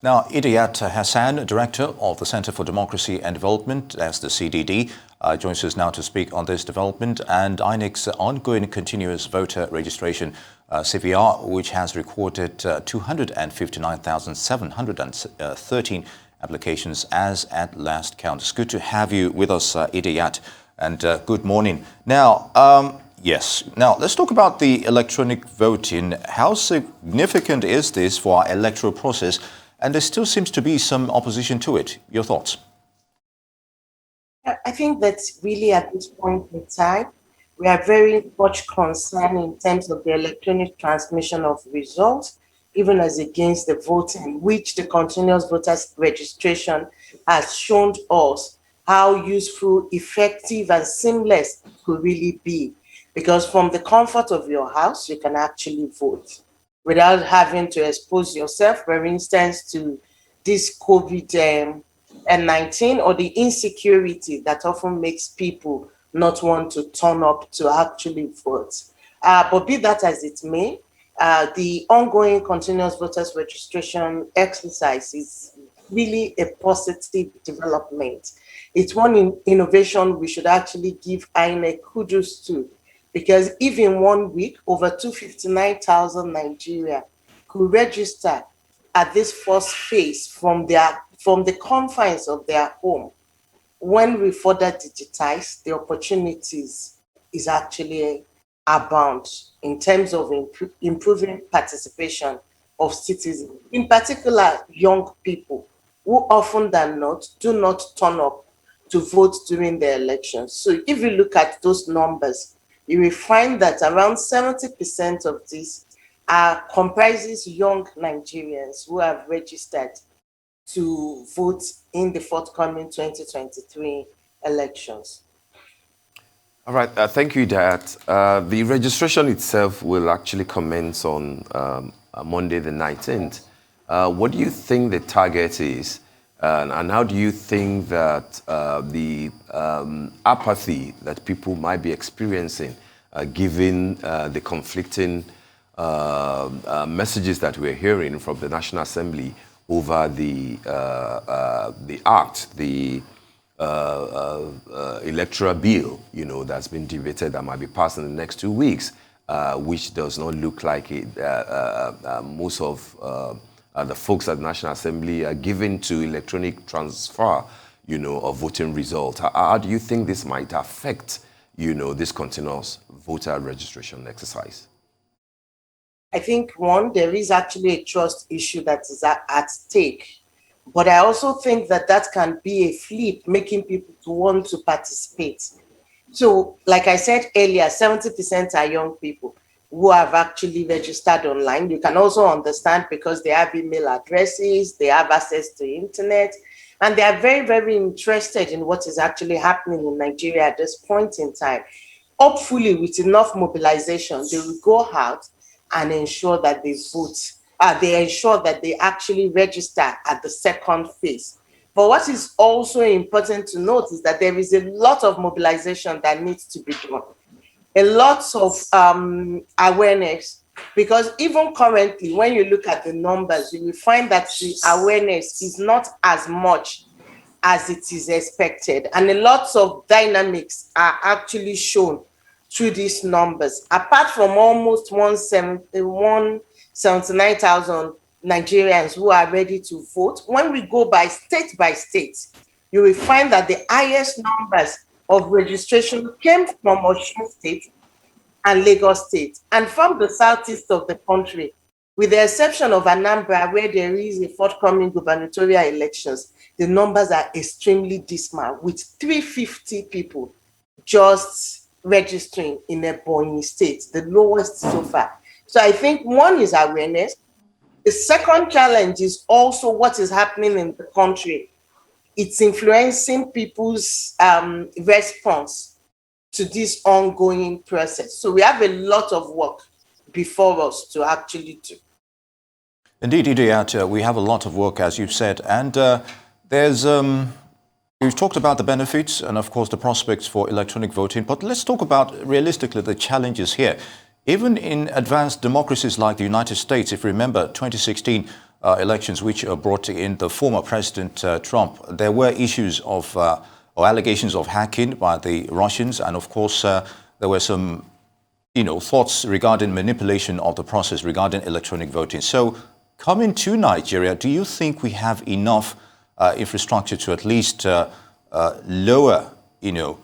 Now, Idayay Hassan, Director of the Center for Democracy and Development, that's the CDD, joins us now to speak on this development and INEC's ongoing continuous voter registration CVR, which has recorded 259,713 applications as at last count. It's good to have you with us, Idayay, and good morning. Now, Now, let's talk about the electronic voting. How significant is this for our electoral process? And there still seems to be some opposition to it. Your thoughts? I think that really at this point in time, we are very much concerned in terms of the electronic transmission of results, even as against the voting, which the continuous voters registration has shown us how useful, effective, and seamless it could really be. Because from the comfort of your house, you can actually vote without having to expose yourself, for instance, to this COVID-19 or the insecurity that often makes people not want to turn up to actually vote. But be that as it may, the ongoing continuous voters registration exercise is really a positive development. It's one innovation we should actually give INEC kudos to, because even 1 week, over 259,000 Nigeria could register at this first phase from the confines of their home. When we further digitize, the opportunities is actually abound in terms of improving participation of citizens, in particular young people, who often than not do not turn up to vote during the elections. So if you look at those numbers, you will find that around 70% of this comprises young Nigerians who have registered to vote in the forthcoming 2023 elections. All right, thank you, Idayay. The registration itself will actually commence on Monday the 19th. What do you think the target is? And how do you think that the apathy that people might be experiencing, given the conflicting messages that we're hearing from the National Assembly over the electoral bill, that's been debated that might be passed in the next 2 weeks, which does not look like it. Most of the folks at the National Assembly are given to electronic transfer, of voting results. How do you think this might affect, this continuous voter registration exercise? I think, one, there is actually a trust issue that is at stake. But I also think that can be a flip, making people to want to participate. So, like I said earlier, 70% are young people who have actually registered online. You can also understand because they have email addresses, they have access to internet, and they are very, very interested in what is actually happening in Nigeria at this point in time. Hopefully, with enough mobilization, they will go out and ensure that they vote. They ensure that they actually register at the second phase. But what is also important to note is that there is a lot of mobilization that needs to be done. A lot of awareness, because even currently, when you look at the numbers, you will find that the awareness is not as much as it is expected. And a lot of dynamics are actually shown through these numbers. Apart from almost 179,000 Nigerians who are ready to vote, when we go by state, you will find that the highest numbers of registration came from Osun State and Lagos State, and from the southeast of the country, with the exception of Anambra, where there is a forthcoming gubernatorial elections. The numbers are extremely dismal, with 350 people just registering in Ebonyi State, the lowest so far. So I think one is awareness. The second challenge is also what is happening in the country. It's influencing people's response to this ongoing process. So we have a lot of work before us to actually do. Indeed, Idayay, we have a lot of work, as you've said, and we've talked about the benefits and, of course, the prospects for electronic voting, but let's talk about, realistically, the challenges here. Even in advanced democracies like the United States, if you remember, 2016, elections, which brought in the former President Trump, there were issues of or allegations of hacking by the Russians, and of course there were some thoughts regarding manipulation of the process regarding electronic voting. So coming to Nigeria, do you think we have enough infrastructure to at least lower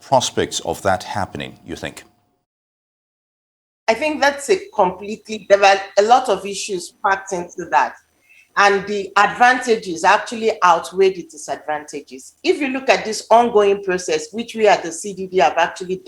prospects of that happening, you think? I think that's there are a lot of issues packed into that. And the advantages actually outweigh the disadvantages. If you look at this ongoing process, which we at the CDD have actually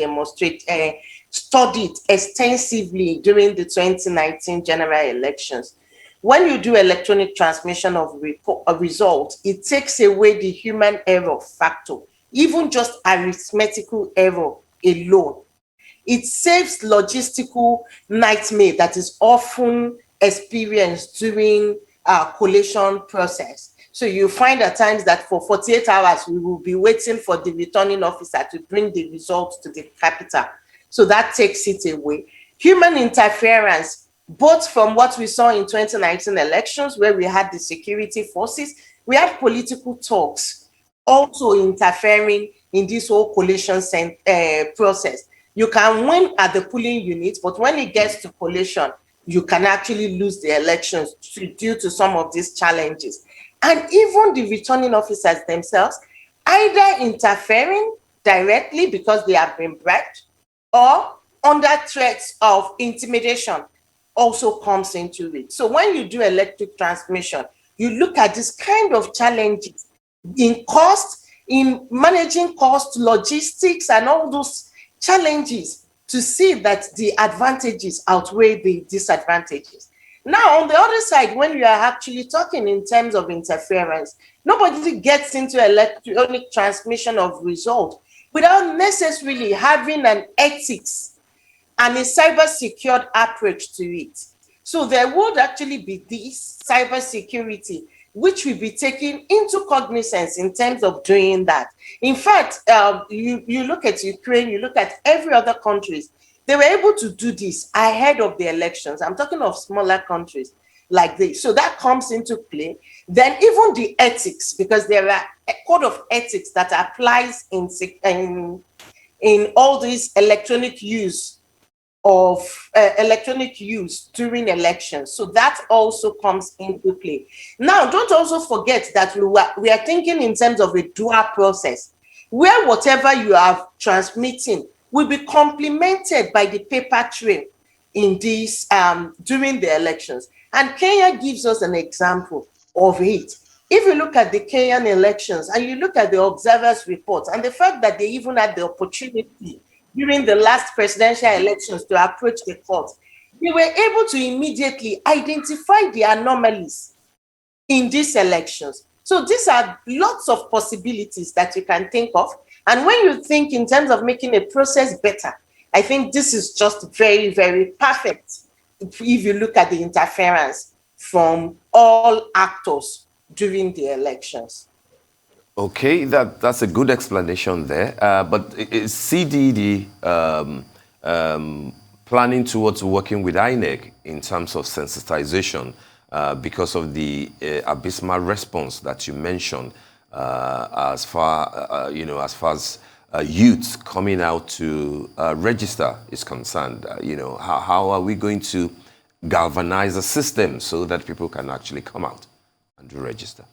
studied extensively during the 2019 general elections, when you do electronic transmission of a result, it takes away the human error factor, even just arithmetical error alone. It saves logistical nightmare that is often experienced during collation process. So you find at times that for 48 hours, we will be waiting for the returning officer to bring the results to the capital. So that takes it away. Human interference, both from what we saw in 2019 elections, where we had the security forces, we had political talks also interfering in this whole collation process. You can win at the polling unit, but when it gets to collation, you can actually lose the elections due to some of these challenges. And even the returning officers themselves, either interfering directly because they have been bribed or under threats of intimidation also comes into it. So when you do electric transmission, you look at this kind of challenges in cost, in managing cost, logistics, and all those challenges to see that the advantages outweigh the disadvantages. Now, on the other side, when you are actually talking in terms of interference, nobody gets into electronic transmission of result without necessarily having an ethics and a cyber-secured approach to it. So there would actually be this cybersecurity, which will be taken into cognizance in terms of doing that. In fact, you look at Ukraine, you look at every other countries, they were able to do this ahead of the elections. I'm talking of smaller countries like this. So that comes into play. Then even the ethics, because there are a code of ethics that applies in all these electronic use during elections. So that also comes into play. Now, don't also forget that we are thinking in terms of a dual process, where whatever you are transmitting will be complemented by the paper trail in this during the elections. And Kenya gives us an example of it. If you look at the Kenyan elections and you look at the observers' reports and the fact that they even had the opportunity during the last presidential elections to approach the court, they were able to immediately identify the anomalies in these elections. So these are lots of possibilities that you can think of. And when you think in terms of making a process better, I think this is just very, very perfect if you look at the interference from all actors during the elections. Okay, that's a good explanation there. But is CDD planning towards working with INEC in terms of sensitization because of the abysmal response that you mentioned as far as youths coming out to register is concerned? How are we going to galvanize the system so that people can actually come out and register?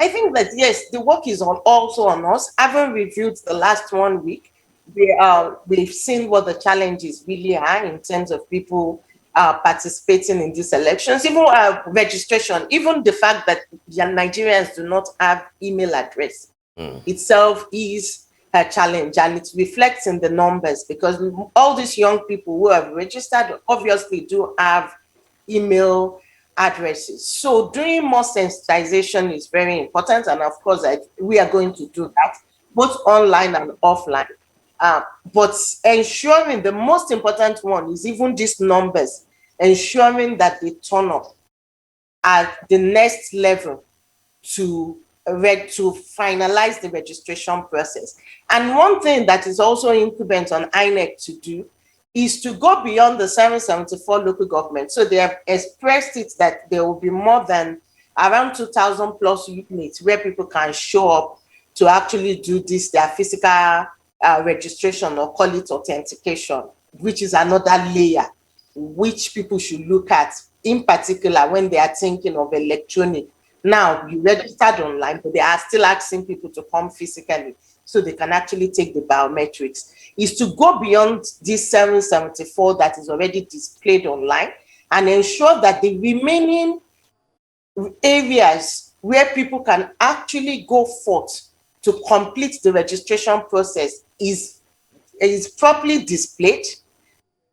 I think that, yes, the work is also on us. Having reviewed the last 1 week, we've seen what the challenges really are in terms of people participating in these elections, even registration, even the fact that Nigerians do not have email address itself is a challenge, and it reflects in the numbers because all these young people who have registered obviously do have email addresses. So doing more sensitization is very important, and of course we are going to do that both online and offline. But ensuring the most important one is even these numbers, ensuring that they turn up at the next level to finalize the registration process. And one thing that is also incumbent on INEC to do is to go beyond the 774 local governments. So they have expressed it that there will be more than around 2,000 plus units where people can show up to actually do this, their physical registration, or call it authentication, which is another layer which people should look at, in particular when they are thinking of electronic. Now, you registered online, but they are still asking people to come physically so they can actually take the biometrics, is to go beyond this 774 that is already displayed online and ensure that the remaining areas where people can actually go forth to complete the registration process is properly displayed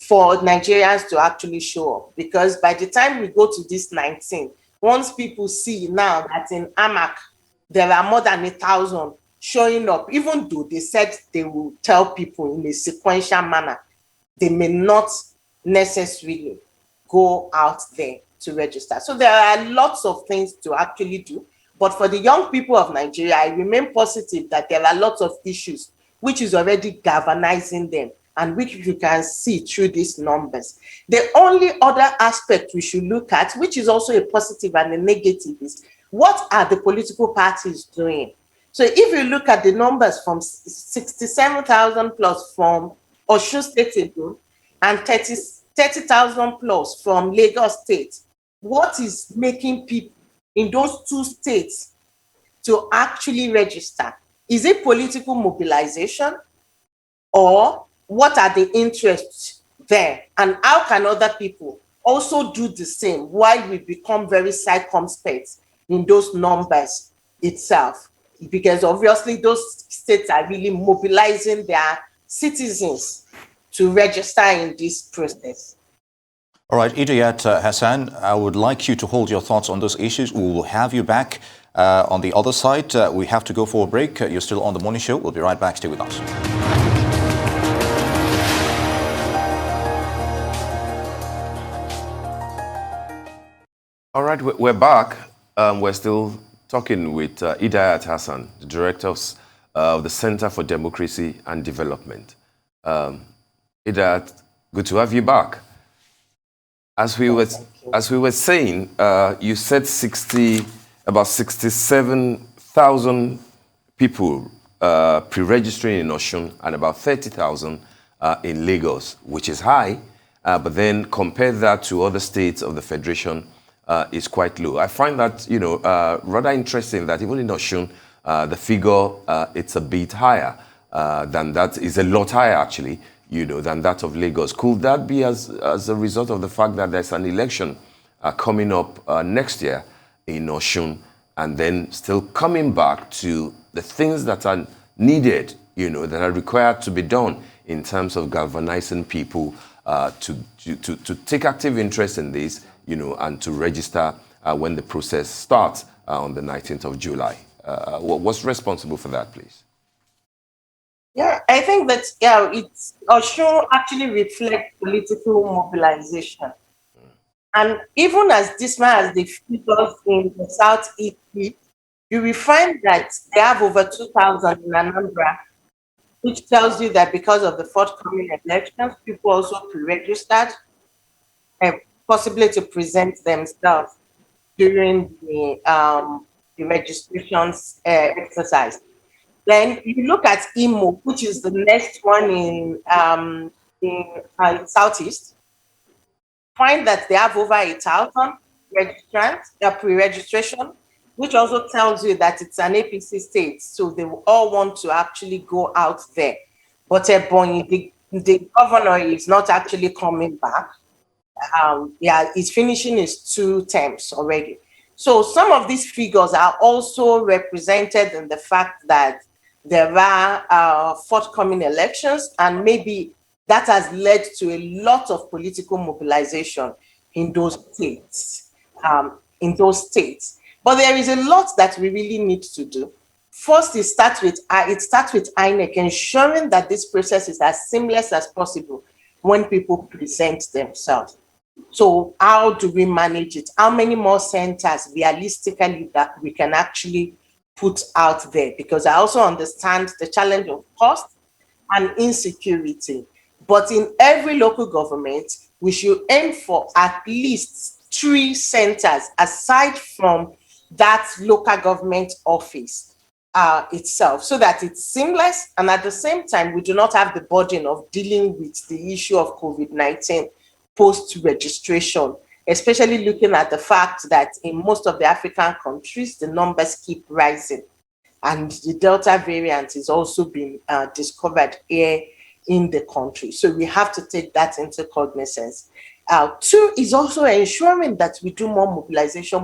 for Nigerians to actually show up. Because by the time we go to this 19, once people see now that in AMAC there are more than 1,000 showing up, even though they said they will tell people in a sequential manner, they may not necessarily go out there to register. So there are lots of things to actually do. But for the young people of Nigeria, I remain positive that there are lots of issues which is already galvanizing them and which you can see through these numbers. The only other aspect we should look at, which is also a positive and a negative, is what are the political parties doing? So if you look at the numbers from 67,000 plus from Osun State alone and 30,000 plus from Lagos State, what is making people in those two states to actually register? Is it political mobilization, or what are the interests there? And how can other people also do the same while we become very circumspect in those numbers itself? Because obviously those states are really mobilizing their citizens to register in this process. All right, Idayay Hassan, I would like you to hold your thoughts on those issues. We will have you back on the other side. We have to go for a break. You're still on The Morning Show. We'll be right back. Stay with us. All right, we're back. We're still talking with Idayay Hassan, the director of the Center for Democracy and Development. Idayay, good to have you back. As we were saying, you said about 67,000 people pre-registering in Osun and about 30,000 in Lagos, which is high. But then compare that to other states of the Federation, is quite low. I find that, rather interesting that even in Osun, the figure, it's a bit higher than that, is a lot higher actually, than that of Lagos. Could that be as a result of the fact that there's an election coming up next year in Osun, and then still coming back to the things that are needed, that are required to be done in terms of galvanizing people to take active interest in this, and to register when the process starts on the 19th of July. What's responsible for that, please? Yeah, I think that it's Osun actually reflects political mobilization. And even as dismal as the figures in the Southeast, you will find that they have over 2,000 in Anambra, which tells you that because of the forthcoming elections, people also pre-registered and possibly to present themselves during the registrations exercise. Then you look at Imo, which is the next one in Southeast, find that they have over 1,000 registrants, pre-registration, which also tells you that it's an APC state, so they will all want to actually go out there. But the governor is not actually coming back. He's finishing his 2 terms already. So some of these figures are also represented in the fact that there are forthcoming elections, and maybe that has led to a lot of political mobilization in those states. But there is a lot that we really need to do. First, it starts with INEC ensuring that this process is as seamless as possible when people present themselves. So how do we manage it? How many more centers realistically that we can actually put out there? Because I also understand the challenge of cost and insecurity. But in every local government, we should aim for at least 3 centers, aside from that local government office itself, so that it's seamless, and at the same time we do not have the burden of dealing with the issue of COVID-19 post-registration, especially looking at the fact that in most of the African countries the numbers keep rising, and the Delta variant is also being discovered here in the country. So we have to take that into cognizance. Two is also ensuring that we do more mobilization.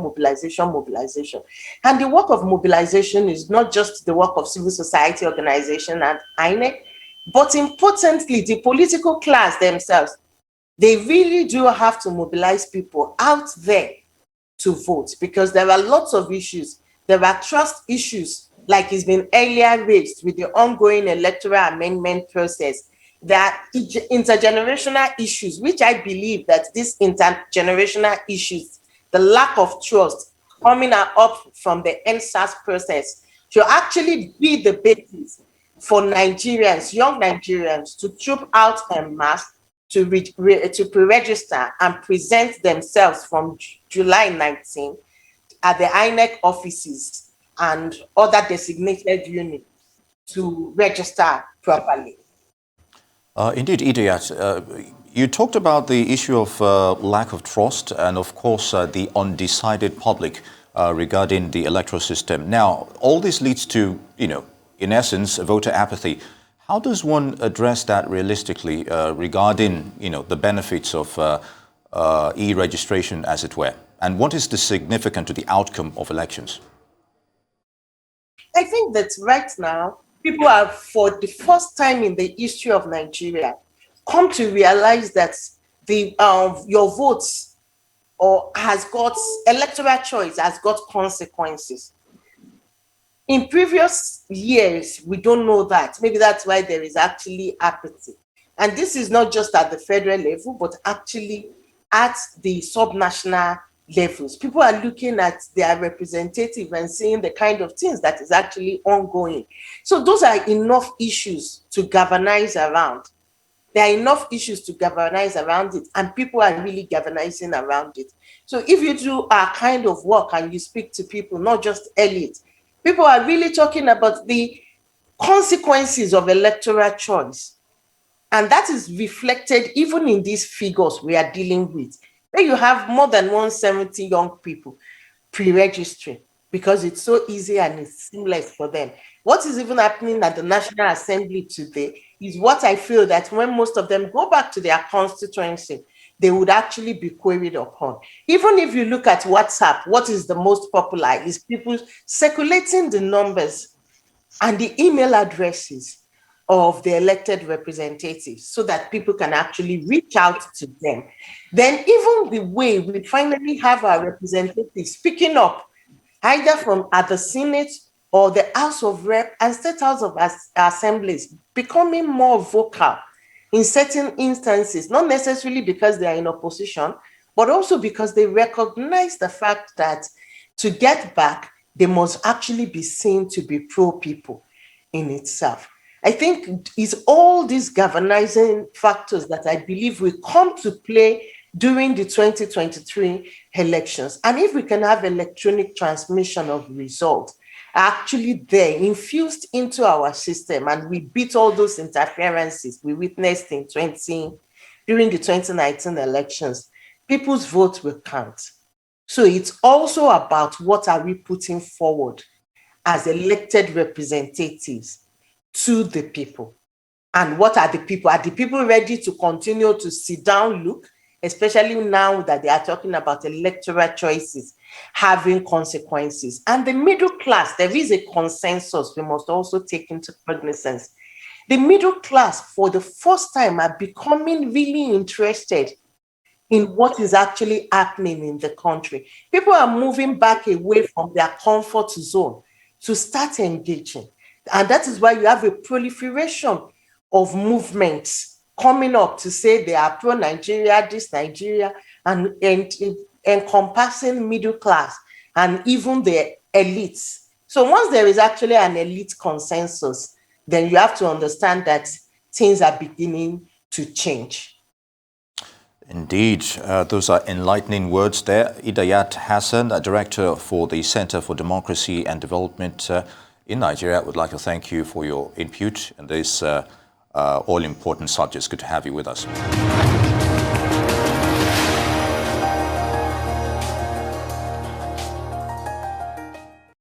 And the work of mobilization is not just the work of civil society organization and INEC, but importantly, the political class themselves. They really do have to mobilize people out there to vote, because there are lots of issues. There are trust issues, like it's been earlier raised with the ongoing electoral amendment process. There are intergenerational issues, which I believe that these intergenerational issues, the lack of trust coming up from the NSAS process, should actually be the basis for Nigerians, young Nigerians, to troop out en masse to pre-register and present themselves from July 19 at the INEC offices and other designated units to register properly. Indeed, Idayay, you talked about the issue of lack of trust and, of course, the undecided public regarding the electoral system. Now, all this leads to, in essence, voter apathy. How does one address that realistically regarding, the benefits of e-registration, as it were? And what is the significance to the outcome of elections? I think that right now, people are, for the first time in the history of Nigeria, come to realize that the your votes has got electoral choice, has got consequences. In previous years, we don't know that. Maybe that's why there is actually apathy. And this is not just at the federal level, but actually at the subnational levels. People are looking at their representative and seeing the kind of things that is actually ongoing. So those are enough issues to galvanize around. There are enough issues to galvanize around it, and people are really galvanizing around it. So if you do a kind of work and you speak to people, not just elite, people are really talking about the consequences of electoral choice. And that is reflected even in these figures we are dealing with, where you have more than 170 young people pre-registering because it's so easy and it's seamless for them. What is even happening at the National Assembly today is what I feel that when most of them go back to their constituency, they would actually be queried upon. Even if you look at WhatsApp, what is the most popular is people circulating the numbers and the email addresses of the elected representatives so that people can actually reach out to them. Then even the way we finally have our representatives speaking up, either from at the Senate or the House of Rep and State House of Assemblies, becoming more vocal in certain instances, not necessarily because they are in opposition, but also because they recognize the fact that to get back, they must actually be seen to be pro-people in itself. I think it's all these galvanizing factors that I believe will come to play during the 2023 elections. And if we can have electronic transmission of results actually there infused into our system, and we beat all those interferences we witnessed during the 2019 elections, people's votes will count. So it's also about what are we putting forward as elected representatives to the people. And what are the people? Are the people ready to continue to sit down, look, especially now that they are talking about electoral choices having consequences? And the middle class, there is a consensus we must also take into cognizance. The middle class, for the first time, are becoming really interested in what is actually happening in the country. People are moving back away from their comfort zone to start engaging. And that is why you have a proliferation of movements coming up to say they are pro-Nigeria, this Nigeria, and encompassing middle class and even the elites. So once there is actually an elite consensus, then you have to understand that things are beginning to change. Indeed, those are enlightening words there. Idayay Hassan, Director for the Center for Democracy and Development in Nigeria, I would like to thank you for your input in this all-important subject. It's good to have you with us.